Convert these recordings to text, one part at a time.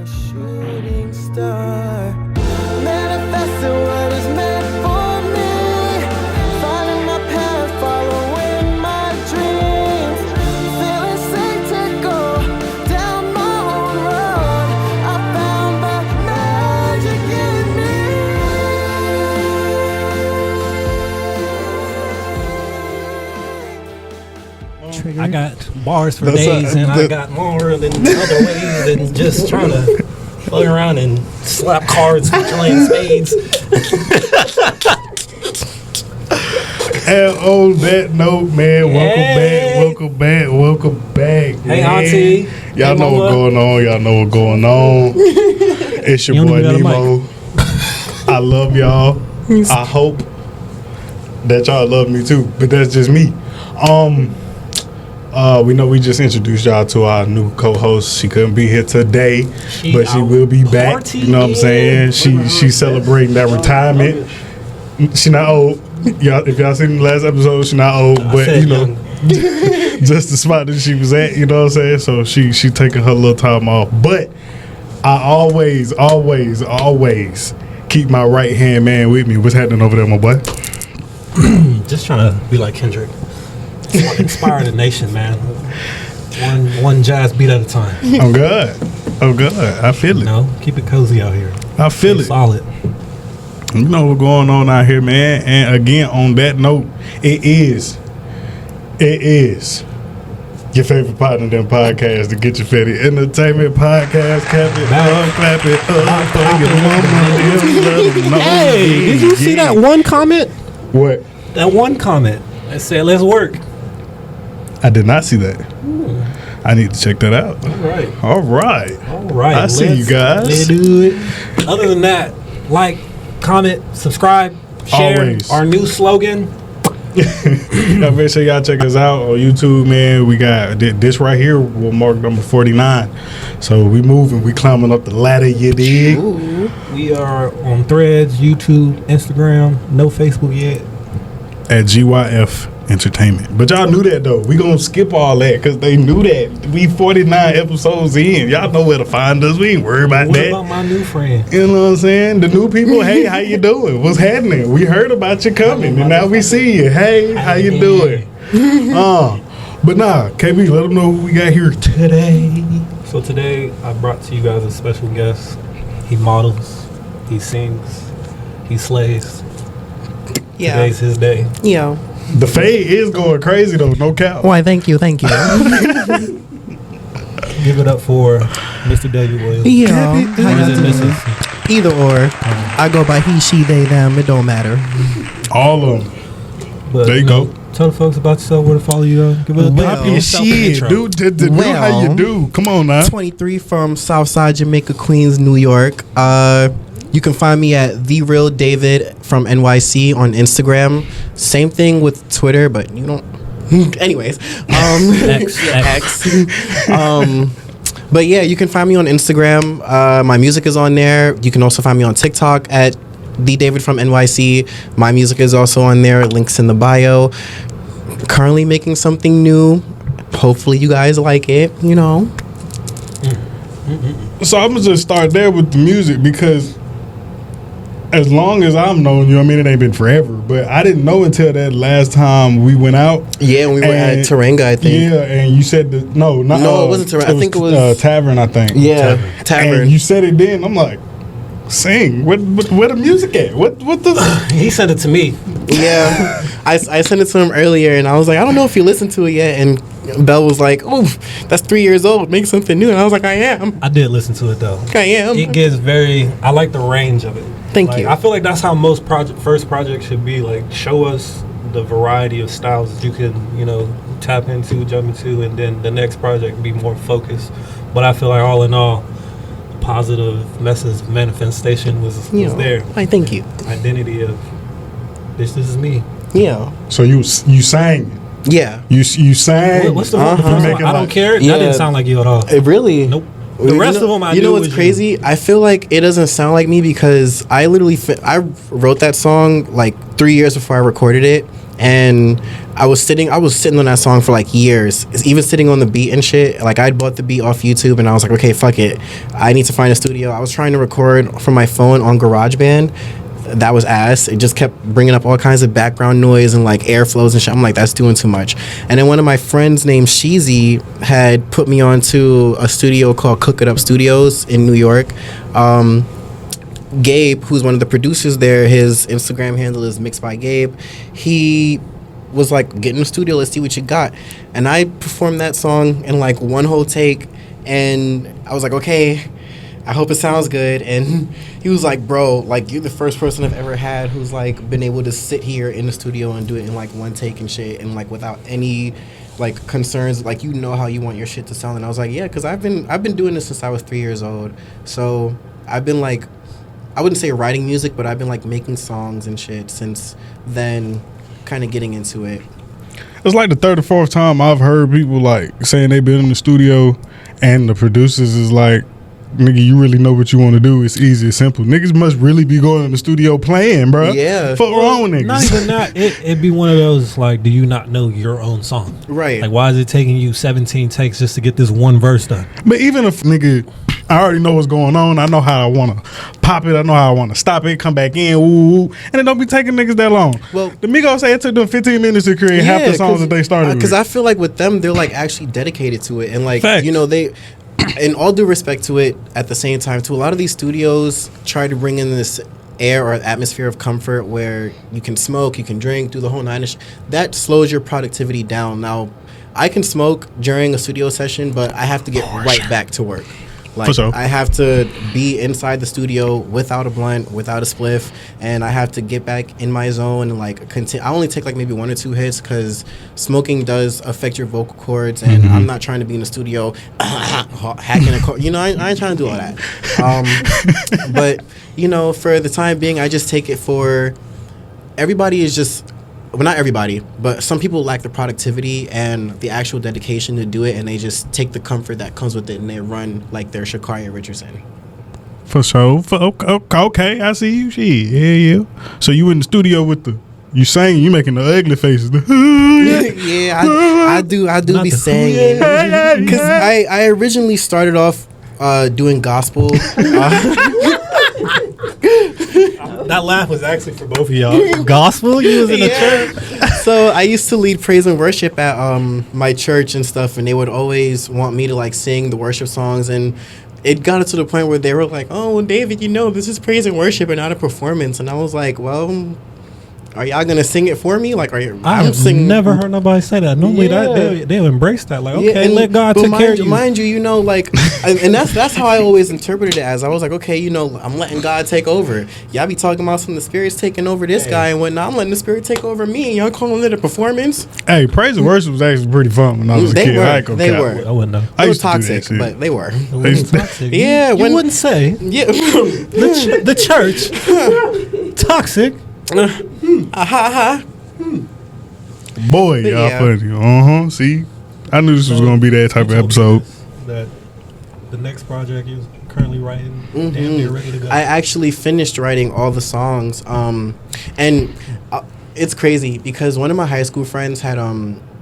shooting star, manifesting what is meant for me, finding my path, following my dreams, feeling safe to go down my own road. I found the magic in me. I got bars for days, and I got more than other ways than just trying to fuck around and slap cards with playing spades. And on that note, man, welcome back. Hey, man. Auntie. Y'all know what's going on. It's your boy Nemo. I love y'all. I hope that y'all love me too, but that's just me. We know we just introduced y'all to our new co-host. She couldn't be here today, but she will be back. You know what I'm saying? She's celebrating that retirement. She not old. Y'all, if y'all seen the last episode, she not old, but you know, just the spot that she was at. You know what I'm saying? So she taking her little time off. But I always keep my right hand man with me. What's happening over there, my boy? Just trying to be like Kendrick. Inspire the nation, man. One jazz beat at a time. I'm good. I feel it. You know, keep it cozy out here. I feel it. Solid. You know what's going on out here, man. And again, on that note, it is your favorite partner them podcast, the Get Your Fetty Entertainment Podcast. Clap it up for your mama. Hey, did you see that one comment? What? That one comment that said, "Let's work." I did not see that. I need to check that out. All right. I see you guys. Let's do it. Other than that, like, comment, subscribe, share. Always. Our new slogan. Y'all make sure y'all check us out on YouTube, man. We got this right here will mark number 49. So we moving, we climbing up the ladder, you dig? Ooh. We are on Threads, YouTube, Instagram, no Facebook yet. At GYFE Entertainment. But y'all knew that though. We gonna skip all that because they knew that. We 49 episodes in. Y'all know where to find us. We ain't worried about that. What about my new friend? You know what I'm saying? The new people, hey, how you doing? What's happening? We heard about you coming and now we see you. Hey, how you doing? But nah, KB, let them know who we got here today. So today I brought to you guys a special guest. He models, he sings, he slays. Yeah. Today's his day. Yeah. The fade is going crazy though, no cap. Why, thank you. Give it up for Mr. David Williams. Yeah. Or is it Mrs.? Either or. I go by he, she, they, them. It don't matter. All of them. But, there you go. Tell the folks about yourself, where to follow you. Give it a shit. Do how you do. Come on now. 23 from Southside Jamaica, Queens, New York. You can find me at The Real David from NYC on Instagram. Same thing with Twitter, but you don't. Anyways, X. But yeah, you can find me on Instagram. My music is on there. You can also find me on TikTok at The David from NYC. My music is also on there. Links in the bio. Currently making something new. Hopefully you guys like it. You know. So I'm gonna just start there with the music because as long as I've known you, I mean, it ain't been forever, but I didn't know until that last time we went out. Yeah, we were at Taranga, I think. Yeah, and you said that, no, it wasn't Taranga. I think it was Tavern, I think. Yeah, Tavern. And you said it then. I'm like, sing. Where the music at? What the? He sent it to me. Yeah, I sent it to him earlier, and I was like, I don't know if you listened to it yet, and Belle was like, oh, that's 3 years old. Make something new. And I was like, I am. I did listen to it, though. I am. It gets I like the range of it. Thank you. I feel like that's how most first projects should be. Like, show us the variety of styles that you can, tap into, jump into, and then the next project be more focused. But I feel like all in all, positive message manifestation was there. I thank you. Identity of this is me. Yeah. So you sang. Yeah. You sang. What's the first one? I don't care. Yeah. That didn't sound like you at all. It really? Nope. The rest of them I knew. You know what's crazy? I feel like it doesn't sound like me because I literally I wrote that song like 3 years before I recorded it, and I was sitting on that song for like years. It's even sitting on the beat and shit. Like I'd bought the beat off YouTube, and I was like, okay, fuck it, I need to find a studio. I was trying to record from my phone on GarageBand. That was ass. It just kept bringing up all kinds of background noise and like airflows and shit. I'm like, that's doing too much. And then one of my friends named Sheezy had put me onto a studio called Cook It Up Studios in New York. Gabe, who's one of the producers there, his Instagram handle is Mixed by Gabe. He was like, get in the studio, let's see what you got. And I performed that song in like one whole take, and I was like, okay, I hope it sounds good. And he was like, bro, like, you're the first person I've ever had who's like been able to sit here in the studio and do it in like one take and shit, and like without any like concerns, like, you know how you want your shit to sound. And I was like, yeah, because I've been doing this since I was 3 years old. So I've been like, I wouldn't say writing music, but I've been like making songs and shit since then, kind of getting into it. It's like the third or fourth time I've heard people like saying they've been in the studio, and the producers is like, nigga, you really know what you want to do. It's easy, it's simple. Niggas must really be going in the studio playing, bro. Yeah. Fuck wrong, niggas. Not even that. It'd be one of those, like, do you not know your own song? Right. Like, why is it taking you 17 takes just to get this one verse done? But even if, nigga, I already know what's going on. I know how I want to pop it. I know how I want to stop it, come back in, woo, and it don't be taking niggas that long. Well, the Migos say it took them 15 minutes to create half the songs that they started with. Because I feel like with them, they're like actually dedicated to it. And like, Facts. you know, they, in all due respect to it, at the same time, too, a lot of these studios try to bring in this air or atmosphere of comfort where you can smoke, you can drink, do the whole nine. That slows your productivity down. Now, I can smoke during a studio session, but I have to get right back to work. Like, For sure. I have to be inside the studio without a blunt, without a spliff, and I have to get back in my zone and like continue. I only take like maybe 1 or 2 hits because smoking does affect your vocal cords, and I'm not trying to be in the studio hacking a chord. You know, I ain't trying to do all that. But you know, for the time being, I just take it for everybody is just. Well, not everybody, but some people lack the productivity and the actual dedication to do it, and they just take the comfort that comes with it, and they run like they're Sha'Carri Richardson. For sure. Okay, I see you. Shit, yeah. So you in the studio with you singing, you making the ugly faces. Yeah, I do Not be the singing. Because I originally started off doing gospel. That laugh was actually for both of y'all. Gospel? You was in a church? So I used to lead praise and worship at my church and stuff, and they would always want me to like sing the worship songs, and it got to the point where they were like, oh, David, you know, this is praise and worship and not a performance. And I was like, well, are y'all gonna sing it for me? Like, I've never heard nobody say that. Normally, they'll embrace that. Like, okay, and, let God take care of you. Mind you, you know, like, and that's how I always interpreted it as. I was like, okay, you know, I'm letting God take over. Y'all be talking about some of the spirits taking over this guy and whatnot. I'm letting the spirit take over me, and y'all calling it a performance. Hey, praise and worship was actually pretty fun when I was a kid. They were. I wouldn't know. They were toxic, but they were. Toxic. Yeah, you wouldn't say. Yeah, the church toxic. Boy, y'all funny. See, I knew this was gonna be that type of episode. That the next project you're currently writing, damn near ready to go. I actually finished writing all the songs, and it's crazy because one of my high school friends had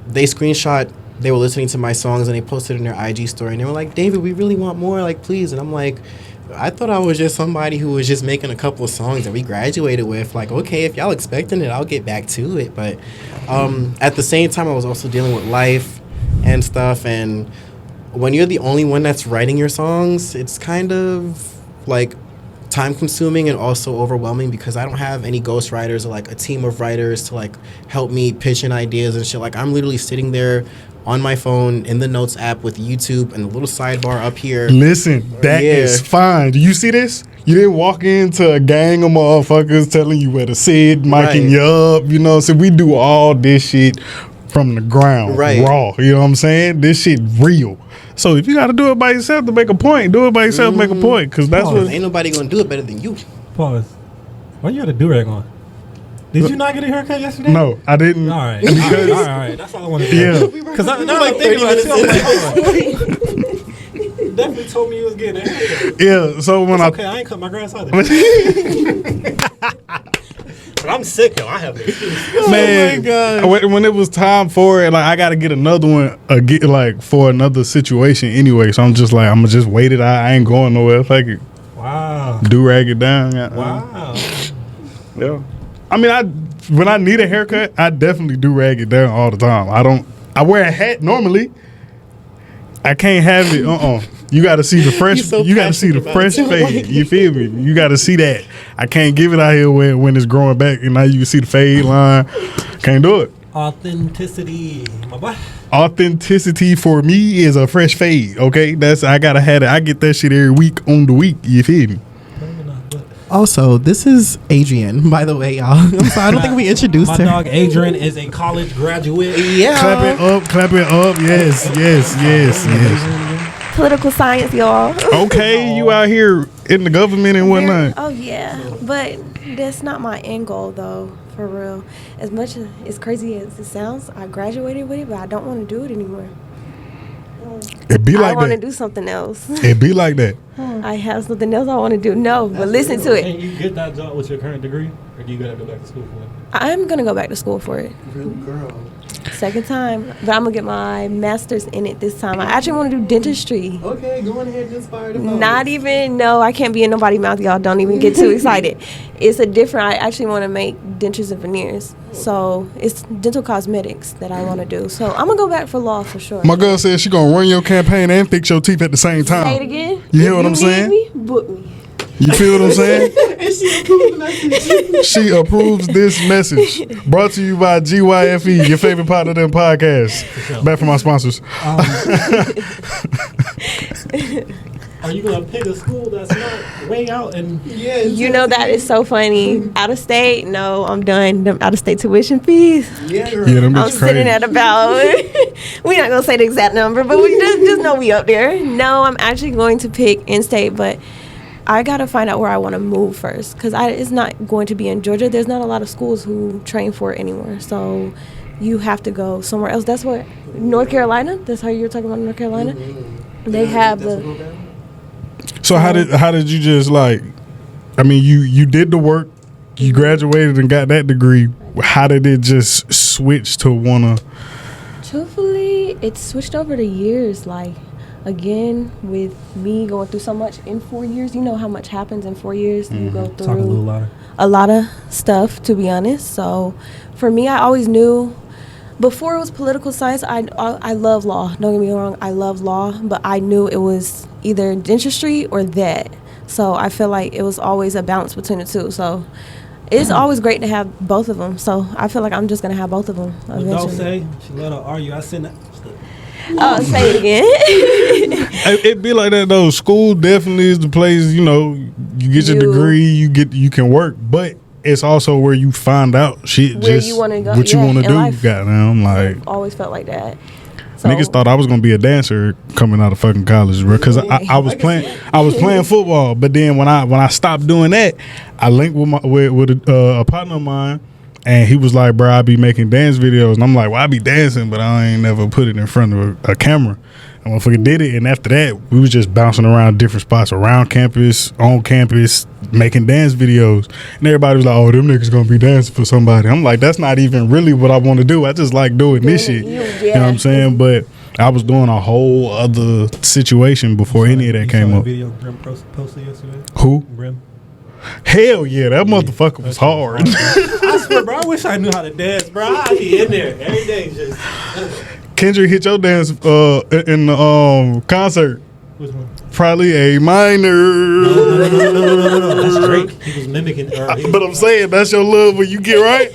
they screenshot. They were listening to my songs and they posted in their IG story, and they were like, David, we really want more, like, please. And I'm like, I thought I was just somebody who was just making a couple of songs that we graduated with. Like, okay, if y'all expecting it, I'll get back to it. But at the same time, I was also dealing with life and stuff. And when you're the only one that's writing your songs, it's kind of like time consuming and also overwhelming because I don't have any ghostwriters or like a team of writers to like help me pitch in ideas and shit. Like, I'm literally sitting there on my phone in the notes app with YouTube and a little sidebar up here. Listen, that is fine. Do you see this? You didn't walk into a gang of motherfuckers telling you where to sit, micing you up. You know, so we do all this shit from the ground, raw. You know what I'm saying? This shit real. So if you got to do it by yourself to make a point, do it by yourself to make a point. Because that's what. Ain't nobody going to do it better than you. Pause. Why you had a do-rag on? Did you not get a haircut yesterday? No, I didn't. All right. All right. That's all I want to do. Yeah. Because I'm like thinking about it. Like, definitely told me you was getting a haircut. Yeah. So when okay, I ain't cut my grass either. I'm sick, yo. I have an excuse. Man, when it was time for it, like I gotta get another one, like for another situation anyway. So I'm just like, I'm gonna just wait it out. I ain't going nowhere. Fuck it. Wow. Do rag it down. Wow. Yeah. I mean, when I need a haircut, I definitely do rag it down all the time. I wear a hat normally. I can't have it. You got to see the fresh. You got to see the fresh fade. You feel me? You got to see that. I can't give it out here when it's growing back, and now you can see the fade line. Can't do it. Authenticity, my boy. Authenticity for me is a fresh fade. Okay, I gotta have it. I get that shit every week on the week. You feel me? Also, this is Adriene, by the way, y'all. I'm sorry, I don't think we introduced her. My dog Adriene is a college graduate. Yeah. Clap it up. Yes. Political science, y'all. Okay, you out here in the government and whatnot. Oh yeah, but that's not my end goal though, for real. As much as crazy as it sounds, I graduated with it, but I don't want to do it anymore. It be like I want to that. do something else. It be like that. I have something else I want to do. No, but listen to it. Can you get that job with your current degree, or do you gotta go back to school for it? I'm gonna go back to school for it. Girl. Second time, but I'm gonna get my master's in it this time. I actually want to do dentistry. Okay, go on ahead and inspire the Not even, no, I can't be in nobody's mouth, y'all. Don't even get too excited. It's I actually want to make dentures and veneers. So it's dental cosmetics that I want to do. So I'm going to go back for law for sure. My girl said she gonna run your campaign and fix your teeth at the same time. Say it again. You hear If what I'm need saying? Me, book me. You feel what I'm saying? And she approved the message. She approves this message. Brought to you by GYFE, your favorite part of them podcast. Back from our sponsors. Are you gonna pick a school that's not way out and You know that is so funny. Out of state? No, I'm done. Them out of state tuition fees. Yeah, girl. Yeah, them I'm bitches sitting crazy. at about, we're not going to say the exact number, but we just know we up there. No, I'm actually going to pick in-state, but I got to find out where I want to move first because it's not going to be in Georgia. There's not a lot of schools who train for it anymore. So you have to go somewhere else. That's what, North Carolina? That's how you're talking about North Carolina? Mm-hmm. They have the... So how did you just like? I mean, you did the work, you graduated and got that degree. How did it just switch to wanna? Truthfully, it switched over the years. Like, again, with me going through so much in 4 years, you know how much happens in 4 years. You go talk a little through louder? a lot of stuff, to be honest. So for me, I always knew. Before it was political science, I love law. Don't get me wrong, I love law, but I knew it was either dentistry or that. So I feel like it was always a balance between the two. So it's always great to have both of them. So I feel like I'm just gonna have both of them eventually. Don't say she let her argue. I send that. Oh, say it again. It be like that though. School definitely is the place. You know, you get your degree, you can work, but it's also where you find out shit. Where just you wanna go, what you yeah, want to in do. life. Goddamn, like I've always felt like that. So, niggas thought I was gonna be a dancer coming out of fucking college, bro. Because I was playing football, but then when I stopped doing that, I linked with a partner of mine, and he was like, "Bro, I be making dance videos," and I'm like, "Well, I be dancing, but I ain't never put it in front of a camera." And motherfucker did it, and after that, we was just bouncing around different spots around campus, on campus, making dance videos. And everybody was like, "Oh, them niggas gonna be dancing for somebody." I'm like, that's not even really what I want to do. I just like doing this shit. You know what I'm saying? But I was doing a whole other situation before any of that came up. Video Brim posted yesterday. Who? Brim. Hell yeah, that motherfucker was hard. I swear, bro. I wish I knew how to dance, bro. I'd be in there every day, just. Kendrick hit your dance in the concert. Which one? Probably A minor. No. That's Drake. He was mimicking. But I'm saying that's your love when you get right.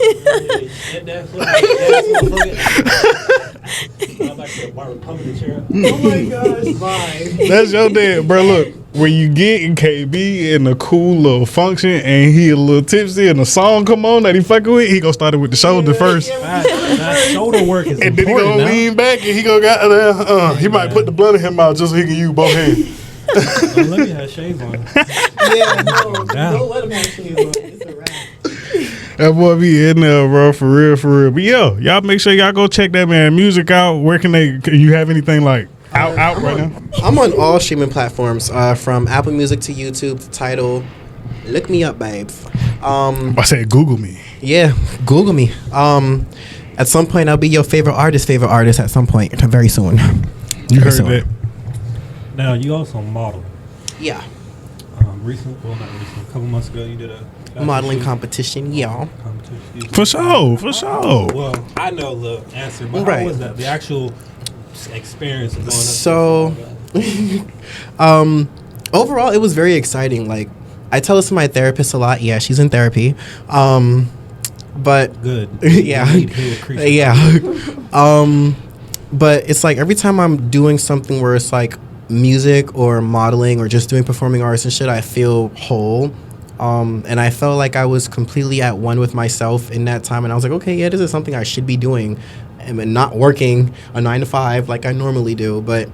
Oh my gosh, fine. That's your dad, bro. Look, when you get in KB in a cool little function and he a little tipsy and the song come on that he fucking with, he gonna start it with the shoulder first. That shoulder work is and then he important. gonna lean back and he gonna got he might put the blood in him out just so he can use both hands. Let me have shades on. Yeah, no, don't let him have shades on. It's a wrap. That boy be in there, bro, for real. But yo, y'all make sure y'all go check that man music out. Where can you have anything like out right now? I'm on all streaming platforms, from Apple Music to YouTube to Tidal. Look me up, babes. I said Google me. Yeah, Google me. At some point, I'll be your favorite artist at some point, very soon. You heard that? Now, you also model. Yeah. Not recent, a couple months ago, you did a Modeling competition, yeah. For sure. Well, I know the answer, but how was that? The actual experience of going up So, overall, it was very exciting. Like, I tell this to my therapist a lot. Yeah, she's in therapy. But good. Yeah. But it's like every time I'm doing something where it's like music or modeling or just doing performing arts and shit, I feel whole. And I felt like I was completely at one with myself in that time. And I was like, okay, yeah, this is something I should be doing and not working a 9 to 5 like I normally do. But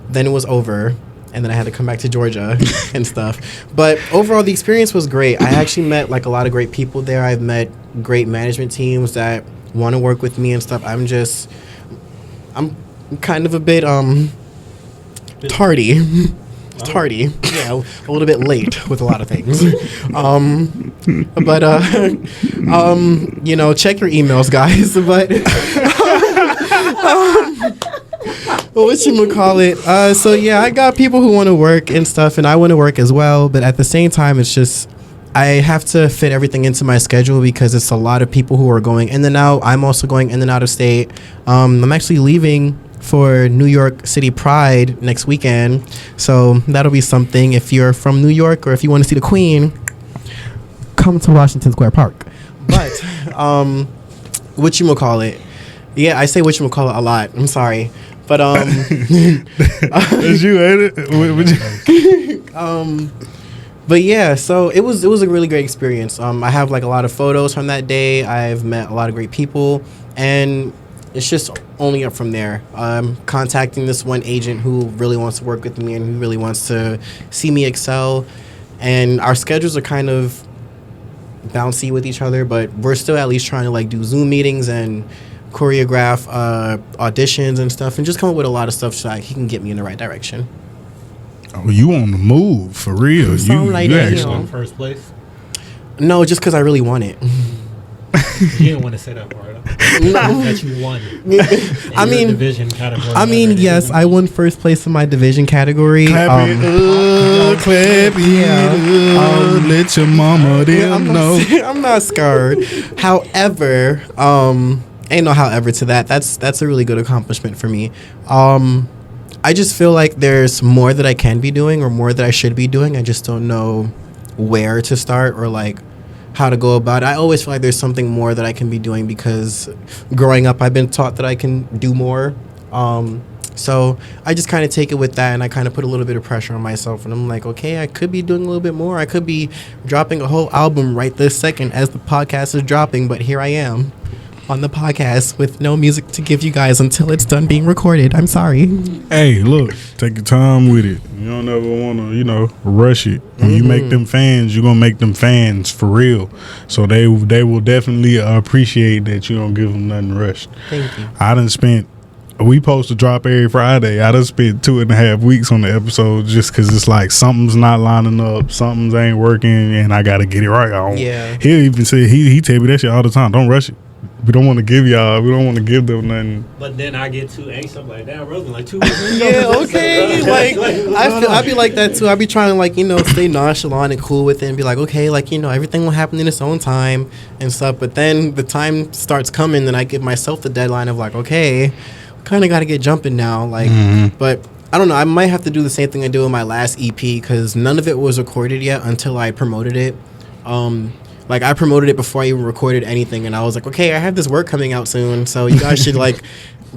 then it was over. And then I had to come back to Georgia and stuff. But overall, the experience was great. I actually met like a lot of great people there. I've met great management teams that want to work with me and stuff. I'm kind of a bit tardy. Tardy. Yeah, a little bit late with a lot of things. But you know, check your emails, guys. But whatchamacallit? So yeah, I got people who want to work and stuff, and I want to work as well. But at the same time, it's just I have to fit everything into my schedule because it's a lot of people who are going in and out. I'm also going in and out of state. I'm actually leaving for New York City Pride next weekend, so that'll be something. If you're from New York or if you want to see the Queen, come to Washington Square Park. But whatchamacallit? Yeah, I say whatchamacallit a lot. I'm sorry. But Is you ain't it? but yeah, so it was a really great experience. I have like a lot of photos from that day. I've met a lot of great people, and it's just only up from there. I'm contacting this one agent who really wants to work with me and who really wants to see me excel. And our schedules are kind of bouncy with each other, but we're still at least trying to like do Zoom meetings and choreograph auditions and stuff, and just come up with a lot of stuff so he can get me in the right direction. Oh, you on the move for real? You actually in first place? No, just because I really want it. You didn't want to say that part. That you won. I mean, division category. I mean, yes, I won first place in my division category. Clap it up, let your mama know. I'm not scared. However, ain't no however to that. That's a really good accomplishment for me. I just feel like there's more that I can be doing or more that I should be doing. I just don't know where to start or like how to go about it. I always feel like there's something more that I can be doing because growing up I've been taught that I can do more. So I just kind of take it with that, and I kind of put a little bit of pressure on myself, and I'm like, okay, I could be doing a little bit more. I could be dropping a whole album right this second as the podcast is dropping, but here I am on the podcast with no music to give you guys until it's done being recorded. I'm sorry. Hey, look, take your time with it. You don't ever want to, rush it. When you make them fans, you're going to make them fans for real. So they will definitely appreciate that you don't give them nothing rushed. Thank you. We supposed to drop every Friday. I done spent 2.5 weeks on the episode just because it's like something's not lining up, something's ain't working, and I got to get it right. Yeah. He'll even say, he tell me that shit all the time. Don't rush it. We don't want to give them nothing. But then I get too anxious. I'm like, damn, bro, like 2 weeks. Yeah, okay. I be like that too. I be trying to stay nonchalant and cool with it and be like, okay, everything will happen in its own time and stuff. But then the time starts coming, and I give myself the deadline of like, okay, kind of got to get jumping now. But I don't know. I might have to do the same thing I did with my last EP because none of it was recorded yet until I promoted it. I promoted it before I even recorded anything, and I was like, okay, I have this work coming out soon, so you guys should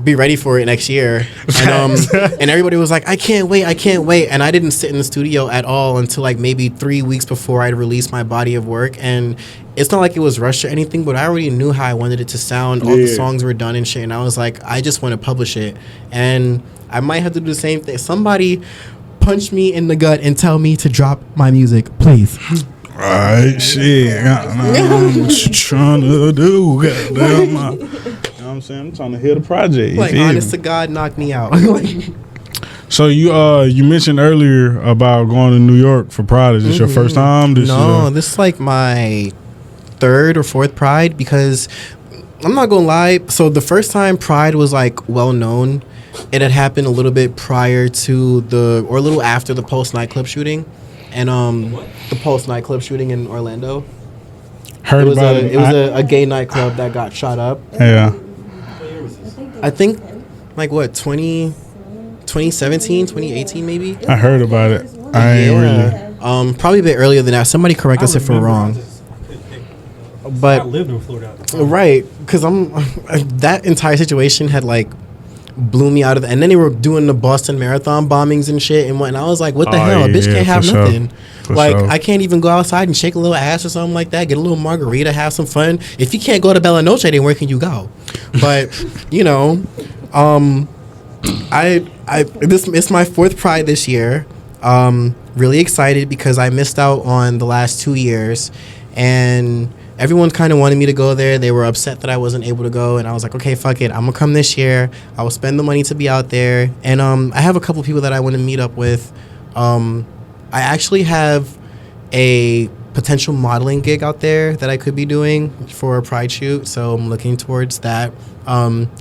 be ready for it next year. And everybody was like, I can't wait. And I didn't sit in the studio at all until maybe 3 weeks before I released my body of work. And it's not like it was rushed or anything, but I already knew how I wanted it to sound. All the songs were done and shit, and I was like, I just want to publish it. And I might have to do the same thing. Somebody punch me in the gut and tell me to drop my music, please. Alright, shit. What you trying to do? Goddamn. You know what I'm saying? I'm trying to hear the project. Honest to God, knock me out. So you mentioned earlier about going to New York for Pride. Is this your first time? No, this is my third or fourth Pride, because I'm not gonna lie. So the first time Pride was like well known, it had happened a little bit prior to or a little after the Pulse nightclub shooting, and the Pulse nightclub shooting in Orlando. Heard about it. It was a gay nightclub that got shot up. Yeah. I think like what 2017, 2018 maybe. I heard about it. I ain't really. Probably a bit earlier than that. Somebody correct us if we're wrong. But I lived in Florida. right, because that entire situation had like blew me out of and then they were doing the Boston Marathon bombings and shit and whatnot. I was like, what the hell? A bitch can't have nothing. Like, I can't even go outside and shake a little ass or something like that, get a little margarita, have some fun. If you can't go to Bella Noche, then where can you go? But, you know, it's my fourth Pride this year. Really excited because I missed out on the last 2 years, and everyone kind of wanted me to go there. They were upset that I wasn't able to go, and I was like, okay, fuck it. I'm going to come this year. I will spend the money to be out there. And I have a couple people that I want to meet up with. I actually have a potential modeling gig out there that I could be doing for a Pride shoot, so I'm looking towards that.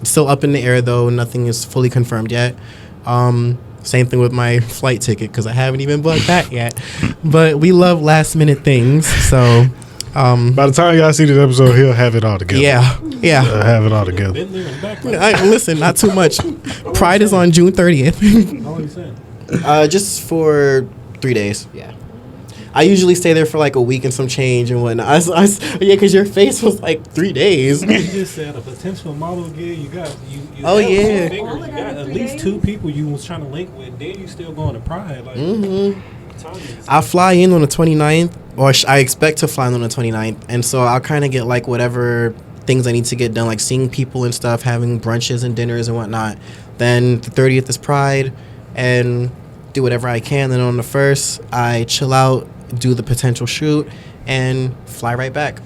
Still up in the air, though. Nothing is fully confirmed yet. Same thing with my flight ticket, because I haven't even booked that yet. But we love last-minute things, so... by the time y'all see this episode, he'll have it all together. Yeah. Have it all together. Listen, not too much. Pride is on June 30th. How long you saying? Just for 3 days. Yeah. I usually stay there for like a week and some change and whatnot. Yeah, because your face was like 3 days. You just said a potential model gig. You got Oh, yeah. You got at least 2 people you was trying to link with. Then you still going to Pride. Like, I fly in on the 29th, or I expect to fly in on the 29th, and so I'll kind of get like whatever things I need to get done, like seeing people and stuff, having brunches and dinners and whatnot. Then the 30th is Pride, and do whatever I can. Then on the 1st, I chill out, do the potential shoot, and fly right back.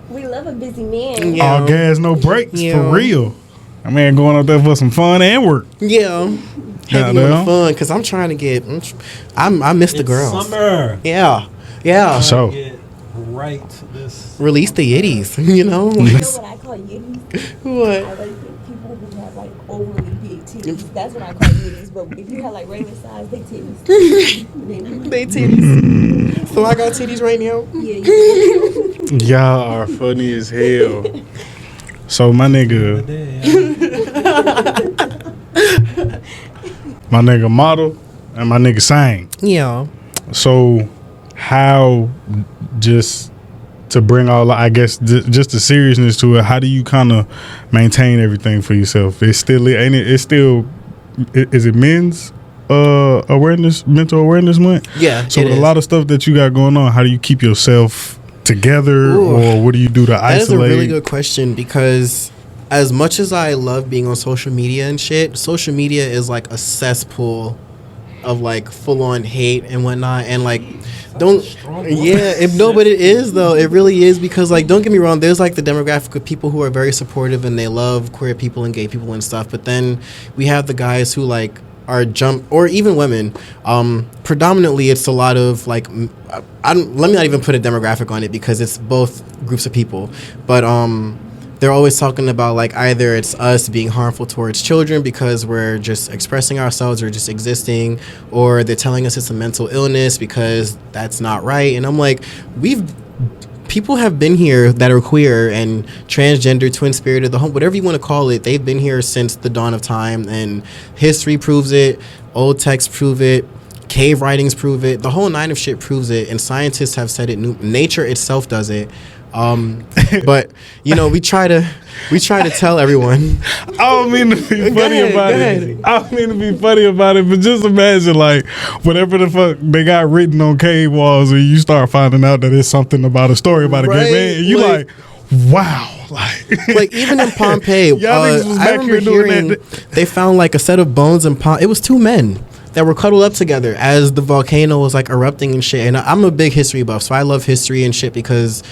We love a busy man. Yeah. All gas, no brakes, Yeah. for real. I mean, going out there for some fun and work. Yeah. Heavy on the fun, because I'm trying to get... I miss the girls. Summer. Yeah. So. Get right this. Release the yitties, you know? You know what I call yitties? What? I like people who have like overly big titties. That's what I call yitties. But if you have like regular size, they titties. They titties. So I got titties right now? Yeah, Y'all are funny as hell. So my nigga model and my nigga sang. Yeah. So how, just to bring all, I guess, just the seriousness to it, how do you kind of maintain everything for yourself? It's still, ain't it? It's still, is it men's mental awareness month? Yeah. So with a lot of stuff that you got going on, how do you keep yourself together? Ooh. Or what do you do to isolate? That is a really good question, because as much as I love being on social media and shit, social media is like a cesspool of like full on hate and whatnot, and like but it is though. It really is, because like, don't get me wrong, there's like the demographic of people who are very supportive and they love queer people and gay people and stuff, but then we have the guys who like are or even women. Predominantly it's a lot of like, let me not even put a demographic on it, because it's both groups of people, but they're always talking about like, either it's us being harmful towards children because we're just expressing ourselves or just existing, or they're telling us it's a mental illness because that's not right. And I'm like, people have been here that are queer and transgender, twin-spirited, whatever you want to call it. They've been here since the dawn of time, and history proves it, old texts prove it, cave writings prove it, the whole nine of shit proves it, and scientists have said it, nature itself does it. But you know, we try to tell everyone. I don't mean to be funny about it. I don't mean to be funny about it, but just imagine like whatever the fuck they got written on cave walls, and you start finding out that it's something about a story about a gay man, and you like wow. Like even in Pompeii, I remember hearing they found like a set of bones in Pompeii. It was 2 men that were cuddled up together as the volcano was like erupting and shit. And I'm a big history buff, so I love history and shit, because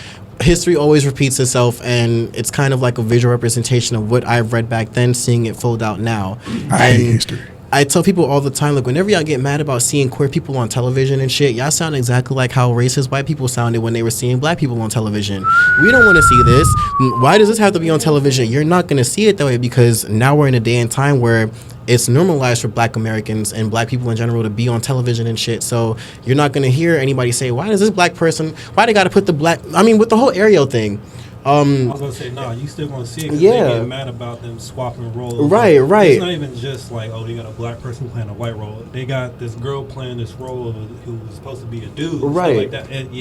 history always repeats itself, and it's kind of like a visual representation of what I've read back then, seeing it fold out now. I hate history. I tell people all the time, like, whenever y'all get mad about seeing queer people on television and shit, y'all sound exactly like how racist white people sounded when they were seeing black people on television. We don't want to see this. Why does this have to be on television? You're not going to see it that way because now we're in a day and time where it's normalized for black Americans and black people in general to be on television and shit. So you're not going to hear anybody say, why does this black person, why they got to put the black, I mean, with the whole Ariel thing. I was gonna say, no, you still gonna see it because they get mad about them swapping roles. Right. It's not even just like, oh, they got a black person playing a white role. They got this girl playing this role who was supposed to be a dude. Right. Like that. And,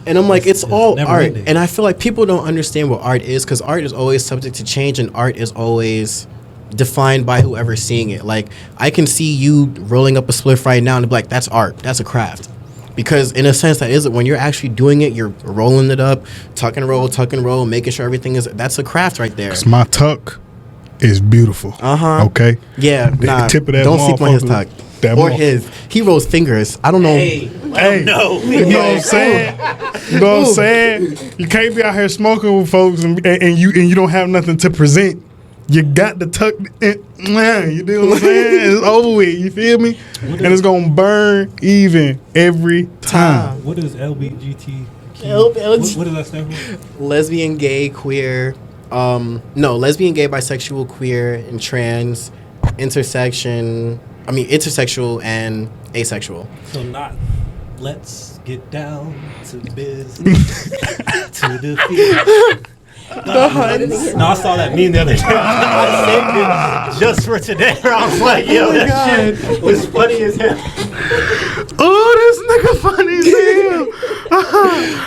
and I'm like, it's all art. Ending. And I feel like people don't understand what art is because art is always subject to change and art is always defined by whoever's seeing it. Like, I can see you rolling up a spliff right now and be like, that's art. That's a craft. Because in a sense, that is it. When you're actually doing it, you're rolling it up, tuck and roll, making sure everything is. That's a craft right there. 'Cause my tuck is beautiful. Okay. Yeah. The tip of that don't sleep on his tuck. Or his. He rolls fingers. I don't know. Hey, no. You know what I'm saying? You know what I'm saying? You can't be out here smoking with folks and you don't have nothing to present. You got the tuck in, you know what I'm saying? It's over with, you feel me? And it's gonna burn even every time. What is LBGT? What does that stand for? Lesbian, gay, queer. Lesbian, gay, bisexual, queer, and trans, intersexual and asexual. So not let's get down to business to the field. No, I saw that meme the other day. I saved it just for today. I was like, yo, that shit was funny as hell. Oh, this nigga funny as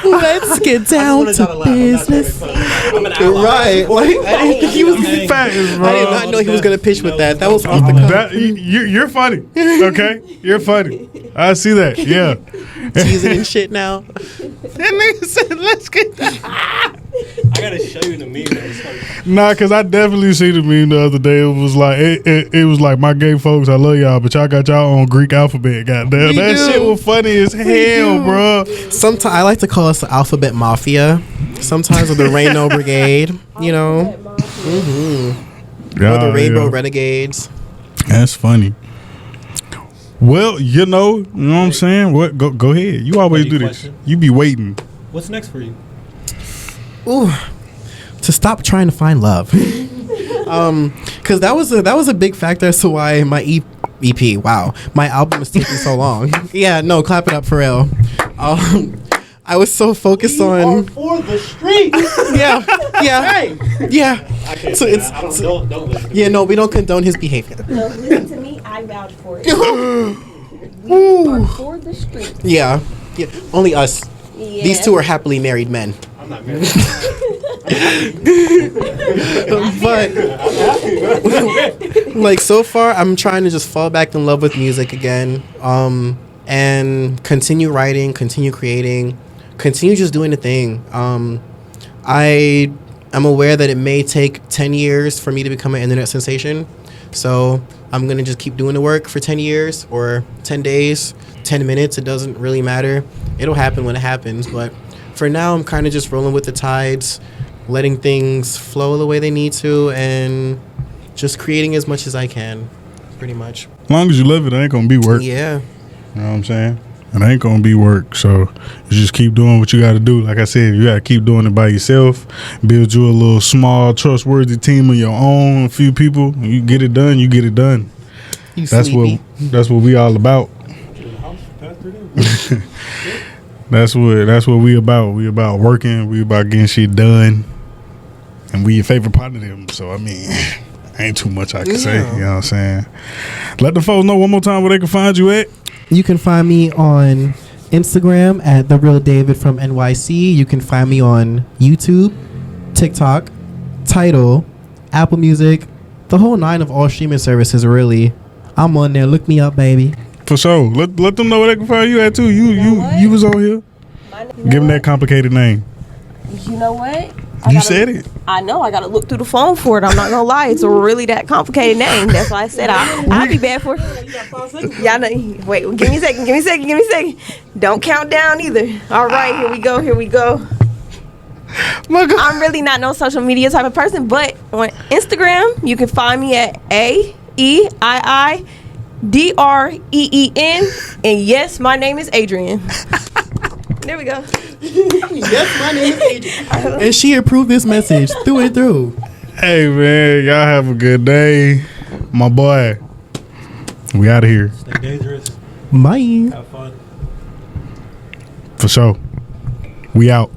hell. Let's get down to business. Right. Like, I didn't think he was fast, bro. I did not know he was going to pitch with that. That was off the cuff. You're funny. Okay? You're funny. I see that. Yeah. Teasing and shit now. That nigga said, let's get down. I gotta show you the meme. Nah, cause I definitely see the meme the other day. It was like it was like, my gay folks, I love y'all, but y'all got y'all own Greek alphabet. Goddamn, that shit was funny as hell, bro. Sometimes I like to call us the Alphabet Mafia. Sometimes with the Rainbow Brigade, you know, or the Rainbow Renegades. That's funny. Well, you know what I'm saying. What? Go ahead. You always do this. Question? You be waiting. What's next for you? Ooh, to stop trying to find love. Because that was a big factor as to why my EP, wow, my album is taking so long. Yeah, no, clap it up for real. I was so focused on for the street. yeah. Hey. Yeah. I can't So it's don't listen. yeah, no, we don't condone his behavior. No, listen to me. I vouch for it. We are for the street. Yeah, only us. Yeah. These two are happily married men. I'm not married. But like, so far I'm trying to just fall back in love with music again, and continue writing, continue creating, continue just doing the thing. I am aware that it may take 10 years for me to become an internet sensation, so I'm gonna just keep doing the work for 10 years or 10 days, 10 minutes. It doesn't really matter. It'll happen when it happens, but for now, I'm kind of just rolling with the tides, letting things flow the way they need to, and just creating as much as I can, pretty much. As long as you love it, it ain't gonna be work. Yeah. You know what I'm saying? It ain't gonna be work. So you just keep doing what you gotta do. Like I said, you gotta keep doing it by yourself. Build you a little small, trustworthy team of your own, a few people. You get it done, you get it done. That's what we all about. That's what we about. We about working. We about getting shit done. And we your favorite part of them. So, I mean, ain't too much I can say. You know what I'm saying? Let the folks know one more time where they can find you at. You can find me on Instagram at TheRealDavid from NYC. You can find me on YouTube, TikTok, Tidal, Apple Music, the whole 9 of all streaming services, really. I'm on there. Look me up, baby. For sure. Let them know where they can find you at too. You was on here. Give them that complicated name. You know what? You said it. I know. I got to look through the phone for it. I'm not gonna lie. It's a really that complicated name. That's why I said I'll be bad for it. Y'all know. Wait. Give me a second. Don't count down either. All right. Here we go. My God. I'm really not no social media type of person, but on Instagram you can find me at AEII DREEN. And yes, my name is Adriene. There we go. Yes, my name is Adriene. And she approved this message through and through. Hey, man, y'all have a good day. My boy, we out of here. Stay dangerous. Bye. Have fun. For sure. We out.